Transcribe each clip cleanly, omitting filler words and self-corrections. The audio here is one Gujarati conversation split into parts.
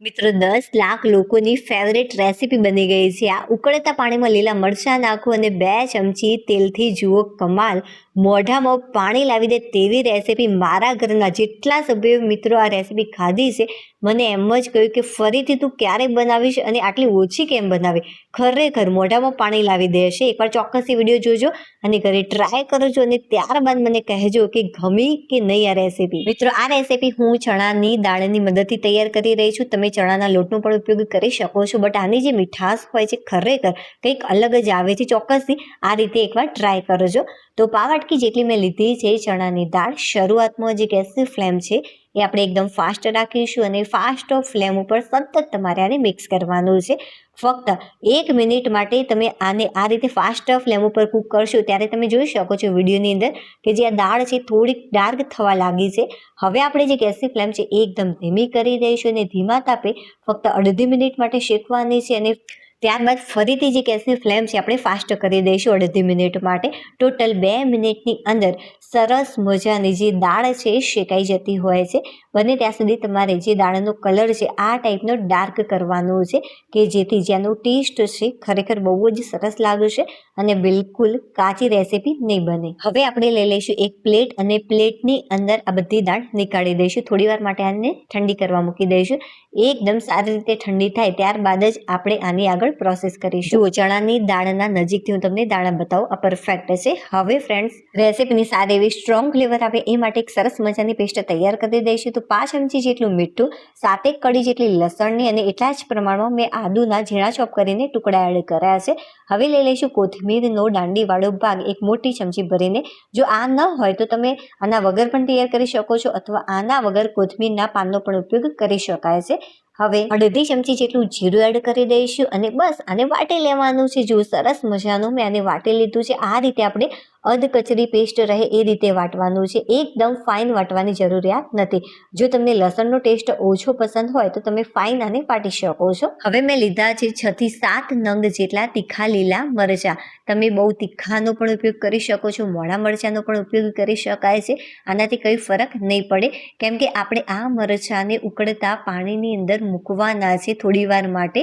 મિત્રો 10 લાખ લોકોની ફેવરેટ રેસીપી બની ગઈ છે। આ ઉકળતા પાણીમાં લીલા મરચાં નાખો અને 2 ચમચી તેલથી જુઓ કમાલ, મોઢામાં પાણી લાવી દે તેવી રેસીપી। મારા ઘરના જેટલા સભ્યો મિત્રો આ રેસીપી ખાધી છે મને એમ જ કહ્યું કે ફરીથી તું ક્યારે બનાવીશ અને આટલી ઓછી કેમ બનાવી। ખરેખર મોઢામાં પાણી લાવી દેશે। એકવાર ચોક્કસ એ વિડીયો જોજો અને ઘરે ટ્રાય કરજો અને ત્યારબાદ મને કહેજો કે ગમી કે નહીં આ રેસીપી। મિત્રો આ રેસીપી હું ચણાની દાળની મદદથી તૈયાર કરી રહી છું। તમે ચણાના લોટનો પણ ઉપયોગ કરી શકો છો, બટ આની જે મીઠાશ હોય છે ખરેખર કંઈક અલગ જ આવે છે। ચોક્કસથી આ રીતે એકવાર ટ્રાય કરજો। તો પાવાટકી જેટલી મેં લીધી છે ચણાની દાળ। શરૂઆતમાં જે ગેસની ફ્લેમ છે એ આપણે એકદમ ફાસ્ટ રાખીશું અને ફાસ્ટ ફ્લેમ ઉપર સતત તમારે આને મિક્સ કરવાનું છે। ફક્ત 1 મિનિટ માટે તમે આને આ રીતે ફાસ્ટ ફ્લેમ ઉપર કૂક કરશો ત્યારે તમે જોઈ શકો છો વિડીયોની અંદર કે જે આ દાળ છે થોડીક ડાર્ક થવા લાગી છે। હવે આપણે જે ગેસની ફ્લેમ છે એ એકદમ ધીમી કરી દઈશું અને ધીમા તાપે ફક્ત અડધી મિનિટ માટે શેકવાની છે અને ત્યારબાદ ફરીથી જે ગેસની ફ્લેમ છે આપણે ફાસ્ટ કરી દઈશું અડધી મિનિટ માટે। ટોટલ 2 મિનિટની અંદર સરસ મજાની જે દાળ છે એ શેકાઈ જતી હોય છે। બને ત્યાં સુધી તમારે જે દાળનો કલર છે આ ટાઈપનો ડાર્ક કરવાનો છે કે જેથી જેનો ટેસ્ટ છે ખરેખર બહુ જ સરસ લાગશે અને બિલકુલ કાચી રેસીપી નહીં બને। હવે આપણે લઈ લઈશું એક પ્લેટ અને પ્લેટની અંદર આ બધી દાળ નીકાળી દઈશું। થોડી વાર માટે આને ઠંડી કરવા મૂકી દઈશું। એકદમ સારી રીતે ઠંડી થાય ત્યારબાદ જ આપણે આની આગળ પ્રોસેસ કરીશું। જુઓ ચણાની દાળના નજીકથી હું તમને દાણા બતાવું, આ પરફેક્ટ છે। હવે ફ્રેન્ડ્સ રેસીપીની સારી એવી સ્ટ્રોંગ ફ્લેવર આવે એ માટે એક સરસ મજાની પેસ્ટ તૈયાર કરી દઈશું। તો 5 ચમચી જેટલું મીઠું, 7 કળી જેટલી લસણની અને એટલા જ પ્રમાણમાં મેં આદુના ઝીણા ચોપ કરીને ટુકડા એડ કર્યા છે। હવે લઈ લઈશું કોથમીરનો દાંડીવાળો ભાગ, એક મોટી ચમચી ભરીને। જો આ ન હોય તો તમે આના વગર પણ તૈયાર કરી શકો છો અથવા આના વગર કોથમીરના પાનનો પણ ઉપયોગ કરી શકાય છે। હવે અડધી ચમચી જેટલું જીરું એડ કરી દઈશું અને બસ આને વાટી લેવાનું છે। જો સરસ મજાનું મેં આને વાટી લીધું છે। આ રીતે આપણે અધકચરી પેસ્ટ રહે એ રીતે વાટવાનું છે, એકદમ ફાઇન વાટવાની જરૂરિયાત નથી। જો તમને લસણનો ટેસ્ટ ઓછો પસંદ હોય તો તમે ફાઇન આને વાટી શકો છો। હવે મેં લીધા છે 6 થી 7 નંગ જેટલા તીખા લીલા મરચાં। તમે બહુ તીખાનો પણ ઉપયોગ કરી શકો છો, મોળા મરચાંનો પણ ઉપયોગ કરી શકાય છે। આનાથી કંઈ ફરક નહીં પડે કેમ કે આપણે આ મરચાંને ઉકળતા પાણીની અંદર મૂકવાના છે થોડી વાર માટે,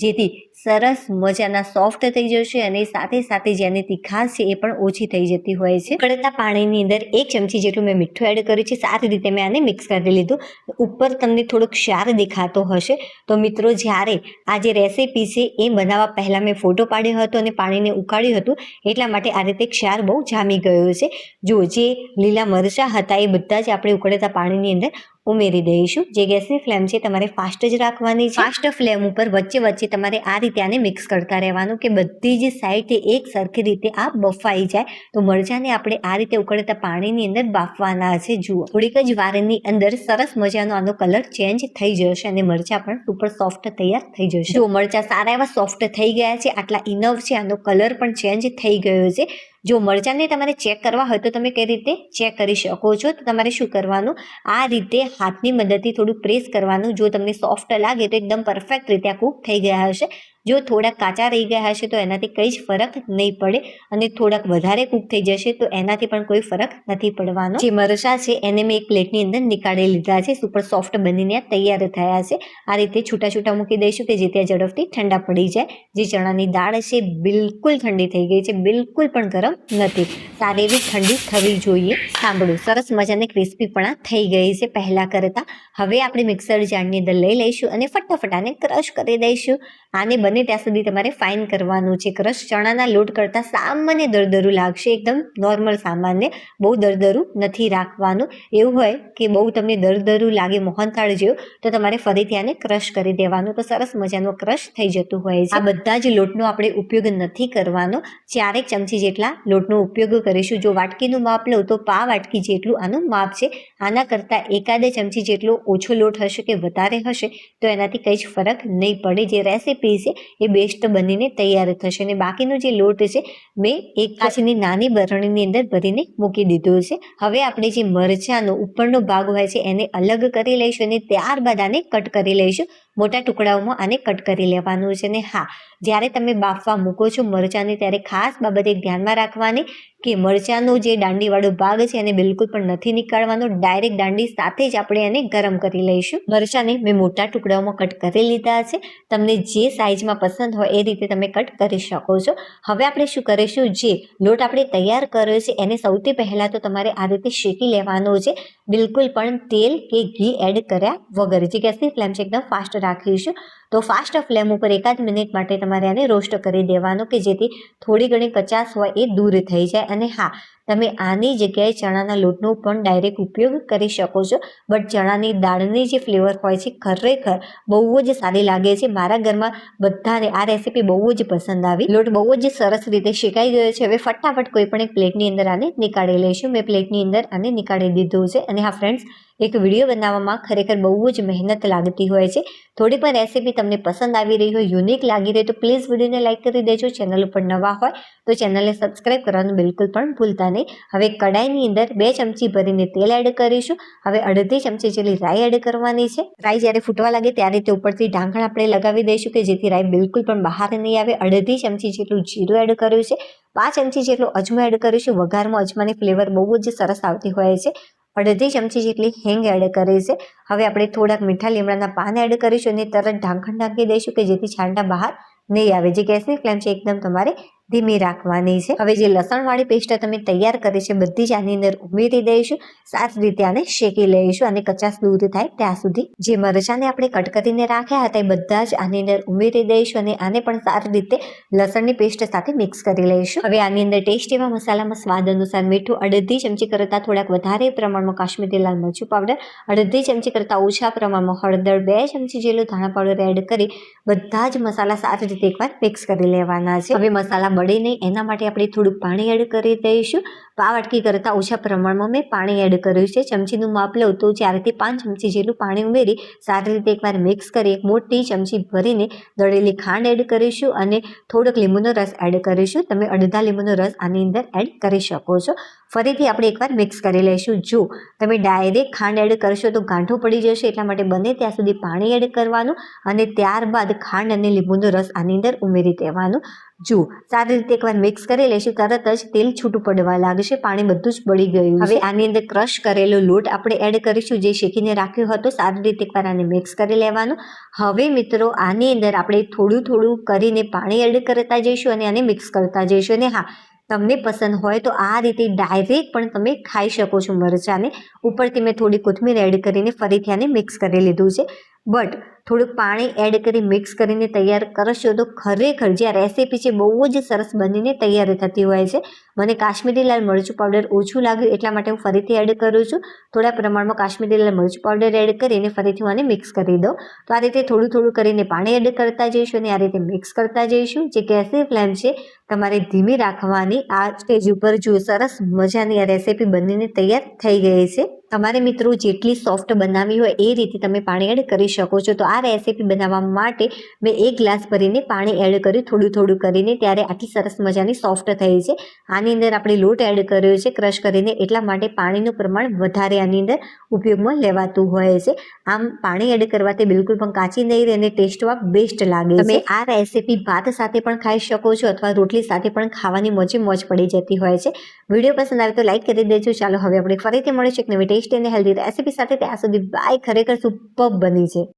જેથી સરસ મજાના સોફ્ટ થઈ જશે અને સાથે સાથે જેની તીખાશ છે એ પણ ઓછી થઈ જતી હોય છે। ઉકળતા પાણીની અંદર 1 ચમચી જેટલું મેં મીઠું એડ કર્યું છે। સારી રીતે મેં આને મિક્સ કરી લીધું। ઉપર તમને થોડોક ક્ષાર દેખાતો હશે તો મિત્રો જ્યારે આ જે રેસીપી છે એ બનાવવા પહેલાં મેં ફોટો પાડ્યો હતો અને પાણીને ઉકાળ્યું હતું એટલા માટે આ રીતે ક્ષાર બહુ જામી ગયો છે। જો જે લીલા મરચાં હતા એ બધા જ આપણે ઉકળતા પાણીની અંદર ઉમેરી દઈશું। જે ગેસની ફ્લેમ છે તમારે ફાસ્ટ જ રાખવાની છે। ફાસ્ટ ફ્લેમ ઉપર વચ્ચે વચ્ચે તમારે આ રીતે આને મિક્સ કરતા રહેવાનું કે બધી જ સાઈડથી એક સરખી રીતે આ બફાઈ જાય। તો મરચાંને આપણે આ રીતે ઉકળતા પાણીની અંદર બાફવાના છે। જુઓ થોડીક જ વારની અંદર સરસ મજાનો આનો કલર ચેન્જ થઈ જશે અને મરચાં પણ સુપર સોફ્ટ તૈયાર થઈ જશે। જો મરચાં સારા એવા સોફ્ટ થઈ ગયા છે, આટલા ઇનફ છે, આનો કલર પણ ચેન્જ થઈ ગયો છે। જો મરચાંને તમારે ચેક કરવા હોય તો તમે કઈ રીતે ચેક કરી શકો છો, તો તમારે શું કરવાનું, આ રીતે હાથની મદદથી થોડું પ્રેસ કરવાનું। જો તમને સોફ્ટ લાગે તો એકદમ પરફેક્ટ રીતે આ કૂક થઈ ગયા હશે। જો થોડાક કાચા રહી ગયા હશે તો એનાથી કંઈ જ ફરક નહીં પડે અને થોડાક વધારે કૂક થઈ જશે તો એનાથી પણ કોઈ ફરક નથી પડવાનો। જે મરચાં છે એને મેં એક પ્લેટની અંદર નીકાળી લીધા છે, સુપર સોફ્ટ બનીને તૈયાર થયા છે। આ રીતે છૂટા છૂટા મૂકી દઈશું કે જેથી આ ઝડપથી ઠંડા પડી જાય। જે ચણાની દાળ છે બિલકુલ ઠંડી થઈ ગઈ છે, બિલકુલ પણ ગરમ નથી, સારી એવી ઠંડી થવી જોઈએ। સાંભળો સરસ મજાની ક્રિસ્પીપણા થઈ ગઈ છે પહેલાં કરતાં। હવે આપણે મિક્સર જારની અંદર લઈ લઈશું અને ફટાફટ આને ક્રશ કરી દઈશું। આને બને ત્યાં સુધી તમારે ફાઇન કરવાનું છે ક્રશ। ચણાના લોટ કરતાં સામાન્ય દરદરું લાગશે, એકદમ નોર્મલ સામાન્ય, બહુ દરદરું નથી રાખવાનું। એવું હોય કે બહુ તમને દરદરું લાગે મોહનથાળ જેવું તો તમારે ફરીથી આને ક્રશ કરી દેવાનું, તો સરસ મજાનો ક્રશ થઈ જતું હોય છે। આ બધા જ લોટનો આપણે ઉપયોગ નથી કરવાનો, 4 ચમચી જેટલા લોટનો ઉપયોગ કરીશું। જો વાટકીનું માપ લો તો પા વાટકી જેટલું આનું માપ છે। આના કરતાં 1-2 ચમચી જેટલો ઓછો લોટ હશે કે વધારે હશે તો એનાથી કંઈ જ ફરક નહીં પડે। જે રેસીપી છે એ બેસ્ટ બનીને તૈયાર થશે. અને બાકીનો જે લોટ છે મેં એક કાચની નાની બરણીની અંદર ભરીને મૂકી દીધો છે. હવે આપણે જે મરચાંનો ઉપરનો ભાગ હોય છે એને અલગ કરી લઈશું અને ત્યારબાદ આને કટ કરી લઈશું. મોટા ટુકડાઓમાં આને કટ કરી લેવાનું છે. અને હા, જ્યારે તમે બાફવા મૂકો છો મરચાંને ત્યારે ખાસ બાબત એક ધ્યાનમાં રાખવાની કે મરચાંનો જે દાંડીવાળો ભાગ છે એને બિલકુલ પણ નથી નીકાળવાનો. ડાયરેક્ટ દાંડી સાથે જ આપણે એને ગરમ કરી લઈશું. મરચાંને મેં મોટા ટુકડાઓમાં કટ કરી લીધા છે. તમને જે સાઇઝમાં પસંદ હોય એ રીતે તમે કટ કરી શકો છો. હવે આપણે શું કરીશું, જે લોટ આપણે તૈયાર કર્યો છે એને સૌથી પહેલાં તો તમારે આ રીતે શેકી લેવાનો છે, બિલકુલ પણ તેલ કે ઘી એડ કર્યા વગર. જે ગેસની ફ્લેમ છે એકદમ ફાસ્ટ રાખીશું. તો ફાસ્ટ ફ્લેમ ઉપર 1 મિનિટ માટે તમારે આને રોસ્ટ કરી દેવાનો કે જેથી થોડી ઘણી કચાશ હોય એ દૂર થઈ જાય. અને હા, તમે આની જગ્યાએ ચણાના લોટનો પણ ડાયરેક્ટ ઉપયોગ કરી શકો છો, બટ ચણાની દાળની જે ફ્લેવર હોય છે ખરેખર બહુ જ સારી લાગે છે. મારા ઘરમાં બધાને આ રેસીપી બહુ જ પસંદ આવી. લોટ બહુ જ સરસ રીતે શેકાઈ ગયો છે. હવે ફટાફટ કોઈ પણ એક પ્લેટની અંદર આને નીકાળી લઈશું. મેં પ્લેટની અંદર આને નીકાળી દીધું છે. અને હા ફ્રેન્ડ્સ, એક વિડીયો બનાવવામાં ખરેખર બહુ જ મહેનત લાગતી હોય છે. થોડી પણ રેસીપી તમને પસંદ આવી રહી હોય, યુનિક લાગી રહી તો પ્લીઝ વિડીયોને લાઇક કરી દેજો. ચેનલ ઉપર નવા હોય તો ચેનલને સબસ્ક્રાઇબ કરવાનું બિલકુલ પણ ભૂલતા નહીં. હવે કડાઈની અંદર 2 ચમચી ભરીને તેલ એડ કરીશું. હવે અડધી ચમચી જેટલી રાઈ એડ કરવાની છે. રાઈ જ્યારે ફૂટવા લાગે ત્યારે તે ઉપરથી ઢાંકણ આપણે લગાવી દઈશું કે જેથી રાઈ બિલકુલ પણ બહાર નહીં આવે. અડધી ચમચી જેટલું જીરું એડ કર્યું છે. 5 ચમચી જેટલો અજમો એડ કરીશું. વઘારમાં અજમાની ફ્લેવર બહુ જ સરસ આવતી હોય છે. અડધી ચમચી જેટલી હિંગ એડ કરી છે. હવે આપણે થોડાક મીઠા લીમડાના પાન એડ કરીશું અને તરત ઢાંકણ ઢાંકી દઈશું કે જેથી છાંટા બહાર નહીં આવે. જે ગેસની ફ્લેમ છે એકદમ તમારે ધીમી રાખવાની છે. હવે જે લસણવાળી પેસ્ટ તમે તૈયાર કરી છે બધી જ આની અંદર ઉમેરી દઈશું. સારી રીતે આને શેકી લઈશું અને કચાશ દૂર થાય ત્યાં સુધી. જે મરચાંને આપણે કટ કરીને રાખ્યા હતા એ બધા જ આની અંદર ઉમેરી દઈશું અને આને પણ સારી રીતે લસણની પેસ્ટ સાથે મિક્સ કરી લઈશું. હવે આની અંદર ટેસ્ટ એવા મસાલામાં સ્વાદ અનુસાર મીઠું, અડધી ચમચી કરતાં થોડાક વધારે પ્રમાણમાં કાશ્મીરી લાલ મરચું પાવડર, અડધી ચમચી કરતાં ઓછા પ્રમાણમાં હળદર, 2 ચમચી જેટલું ધાણા પાવડર એડ કરી બધા જ મસાલા સારી રીતે એકવાર મિક્સ કરી લેવાના છે. હવે મસાલા બળે નહીં એના માટે આપણે થોડુંક પાણી એડ કરી દઈશું. પાવડકી કરતાં ઓછા પ્રમાણમાં મેં પાણી એડ કર્યું છે. ચમચીનું માપ લઉં તો 4 થી 5 ચમચી જેટલું પાણી ઉમેરી સારી રીતે એકવાર મિક્સ કરી એક મોટી ચમચી ભરીને દળેલી ખાંડ એડ કરીશું અને થોડોક લીંબુનો રસ એડ કરીશું. તમે અડધા લીંબુનો રસ આની અંદર એડ કરી શકો છો. ફરીથી આપણે એકવાર મિક્સ કરી લઈશું. જો તમે ડાયરેક્ટ ખાંડ એડ કરશો તો ગાંઠો પડી જશે, એટલા માટે બને ત્યાં સુધી પાણી એડ કરવાનું અને ત્યારબાદ ખાંડ અને લીંબુનો રસ આની અંદર ઉમેરી દેવાનું. જો સારી રીતે એકવાર મિક્સ કરી લઈશું, તરત જ તેલ છૂટું પડવા લાગશે, પાણી બધું જ બળી ગયું. હવે આની અંદર ક્રશ કરેલો લોટ આપણે એડ કરીશું જે શેકીને રાખ્યો હતો. સારી રીતે એકવાર આને મિક્સ કરી લેવાનું. હવે મિત્રો આની અંદર આપણે થોડું થોડું કરીને પાણી એડ કરતા જઈશું અને આને મિક્સ કરતા જઈશું. અને હા, તમને પસંદ હોય તો આ રીતે ડાયરેક્ટ પણ તમે ખાઈ શકો છો મરચાંને. ઉપરથી મેં થોડી કોથમીર એડ કરીને ફરીથી આને મિક્સ કરી લીધું છે. બટ થોડુંક પાણી એડ કરી મિક્સ કરીને તૈયાર કરશો તો ખરેખર જે આ રેસીપી છે બહુ જ સરસ બનીને તૈયાર થતી હોય છે. મને કાશ્મીરી લાલ મરચું પાવડર ઓછું લાગ્યું એટલા માટે હું ફરીથી એડ કરું છું. થોડા પ્રમાણમાં કાશ્મીરી લાલ મરચું પાવડર એડ કરીને ફરીથી હું આને મિક્સ કરી દઉં. તો આ રીતે થોડું થોડું કરીને પાણી એડ કરતા જઈશું અને આ રીતે મિક્સ કરતા જઈશું. જે ગેસની ફ્લેમ છે તમારે ધીમી રાખવાની. આ સ્ટેજ ઉપર જો સરસ મજાની આ રેસીપી બનીને તૈયાર થઈ ગઈ છે. તમારે મિત્રો જેટલી સોફ્ટ બનાવવી હોય એ રીતે તમે પાણી એડ કરી શકો છો. તો આ રેસીપી બનાવવા માટે મેં 1 ગ્લાસ ભરીને પાણી એડ કર્યું થોડું થોડું કરીને, ત્યારે આટલી સરસ મજાની સોફ્ટ થઈ છે. આની અંદર આપણે લોટ એડ કર્યો છે ક્રશ કરીને, એટલા માટે પાણીનું પ્રમાણ વધારે આની અંદર ઉપયોગમાં લેવાતું હોય છે. આમ પાણી એડ કરવાથી બિલકુલ પણ કાચી નહીં રહે અને ટેસ્ટમાં બેસ્ટ લાગે છે. તમે આ રેસીપી ભાત સાથે પણ ખાઈ શકો છો અથવા રોટલી સાથે પણ ખાવાની મોજે મોજ પડી જતી હોય છે. વિડીયો પસંદ આવે તો લાઈક કરી દેજો. ચાલો હવે આપણે ફરીથી મળીશું એક નવી ટેસ્ટી અને હેલ્ધી રેસીપી સાથે. ત્યાં સુધી બાય. ખરેખર સુપર બની છે.